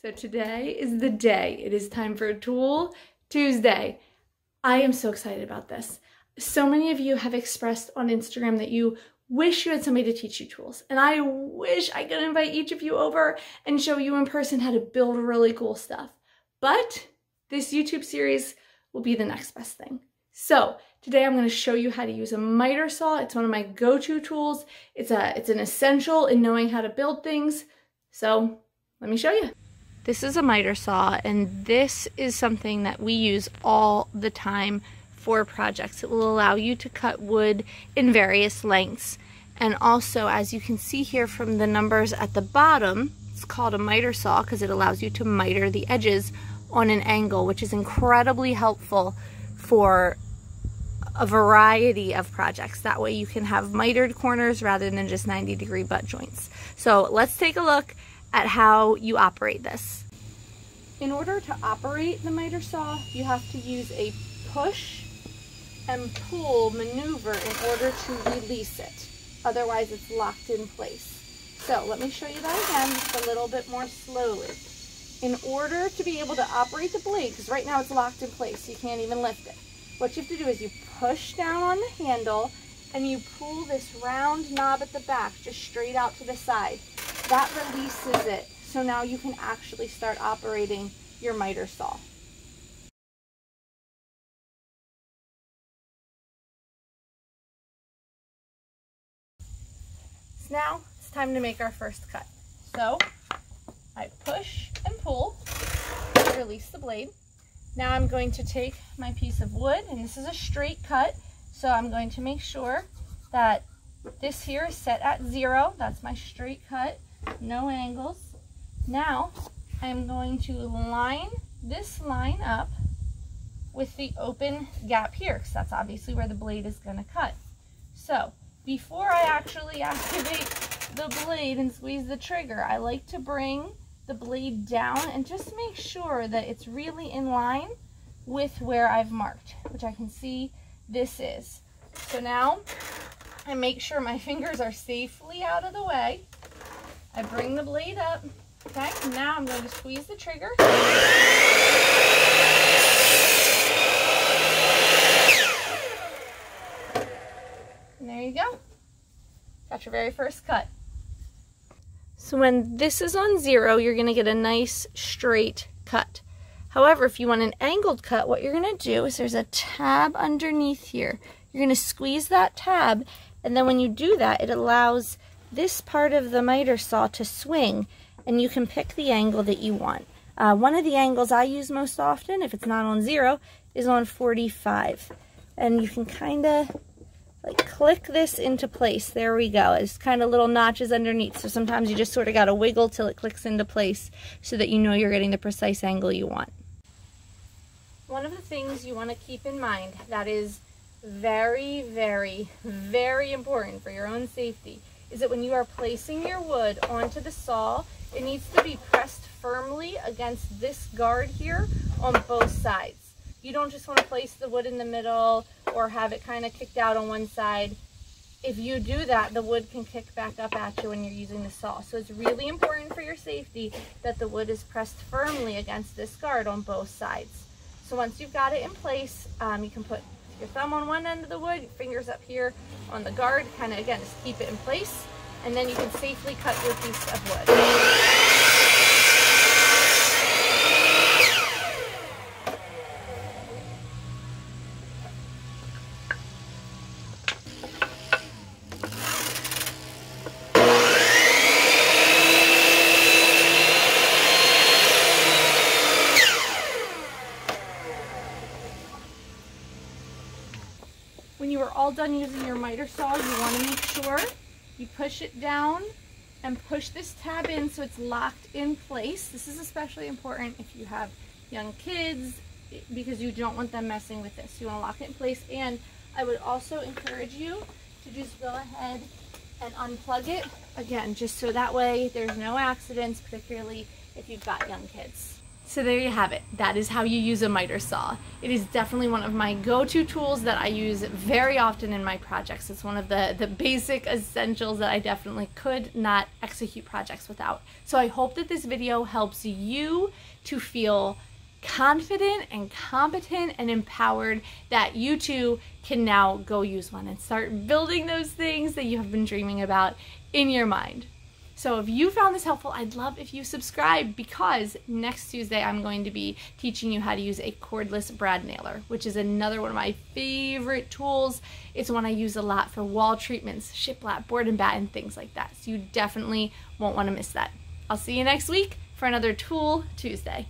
So today is the day. It is time for Tool Tuesday. I am so excited about this. So many of you have expressed on Instagram that you wish you had somebody to teach you tools. And I wish I could invite each of you over and show you in person how to build really cool stuff. But this YouTube series will be the next best thing. So today I'm going to show you how to use a miter saw. It's one of my go-to tools. It's an essential in knowing how to build things. So let me show you. This is a miter saw, and this is something that we use all the time for projects. It will allow you to cut wood in various lengths. And also, as you can see here from the numbers at the bottom, it's called a miter saw because it allows you to miter the edges on an angle, which is incredibly helpful for a variety of projects. That way you can have mitered corners rather than just 90-degree butt joints. So let's take a look at how you operate this. In order to operate the miter saw, you have to use a push and pull maneuver in order to release it. Otherwise it's locked in place. So let me show you that again just a little bit more slowly. In order to be able to operate the blade, because right now it's locked in place, so you can't even lift it. What you have to do is you push down on the handle and you pull this round knob at the back just straight out to the side. That releases it, so now you can actually start operating your miter saw. So now it's time to make our first cut. So I push and pull to release the blade. Now I'm going to take my piece of wood, and this is a straight cut, so I'm going to make sure that this here is set at 0. That's my straight cut. No angles. Now I'm going to line this line up with the open gap here, because that's obviously where the blade is going to cut. So before I actually activate the blade and squeeze the trigger, I like to bring the blade down and just make sure that it's really in line with where I've marked, which I can see this is. So now I make sure my fingers are safely out of the way. I bring the blade up, okay? Now I'm going to squeeze the trigger. And there you go. Got your very first cut. So when this is on 0, you're going to get a nice straight cut. However, if you want an angled cut, what you're going to do is there's a tab underneath here. You're going to squeeze that tab, and then when you do that, it allows this part of the miter saw to swing, and you can pick the angle that you want. One of the angles I use most often, if it's not on 0, is on 45. And you can kind of like click this into place. There we go. It's kind of little notches underneath, so sometimes you just sort of got to wiggle till it clicks into place so that you know you're getting the precise angle you want. One of the things you want to keep in mind that is very, very, very important for your own safety is that when you are placing your wood onto the saw, it needs to be pressed firmly against this guard here on both sides. You don't just want to place the wood in the middle or have it kind of kicked out on one side. If you do that, the wood can kick back up at you when you're using the saw. So it's really important for your safety that the wood is pressed firmly against this guard on both sides. So once you've got it in place, you can put your thumb on one end of the wood, your fingers up here on the guard, kind of again just keep it in place, and then you can safely cut your piece of wood. When you are all done using your miter saw, you want to make sure you push it down and push this tab in so it's locked in place. This is especially important if you have young kids because you don't want them messing with this. You want to lock it in place, and I would also encourage you to just go ahead and unplug it again, just so that way there's no accidents, particularly if you've got young kids. So there you have it. That is how you use a miter saw. It is definitely one of my go-to tools that I use very often in my projects. It's one of the basic essentials that I definitely could not execute projects without. So I hope that this video helps you to feel confident and competent and empowered that you too can now go use one and start building those things that you have been dreaming about in your mind. So if you found this helpful, I'd love if you subscribe, because next Tuesday I'm going to be teaching you how to use a cordless brad nailer, which is another one of my favorite tools. It's one I use a lot for wall treatments, shiplap, board and batten, things like that. So you definitely won't want to miss that. I'll see you next week for another Tool Tuesday.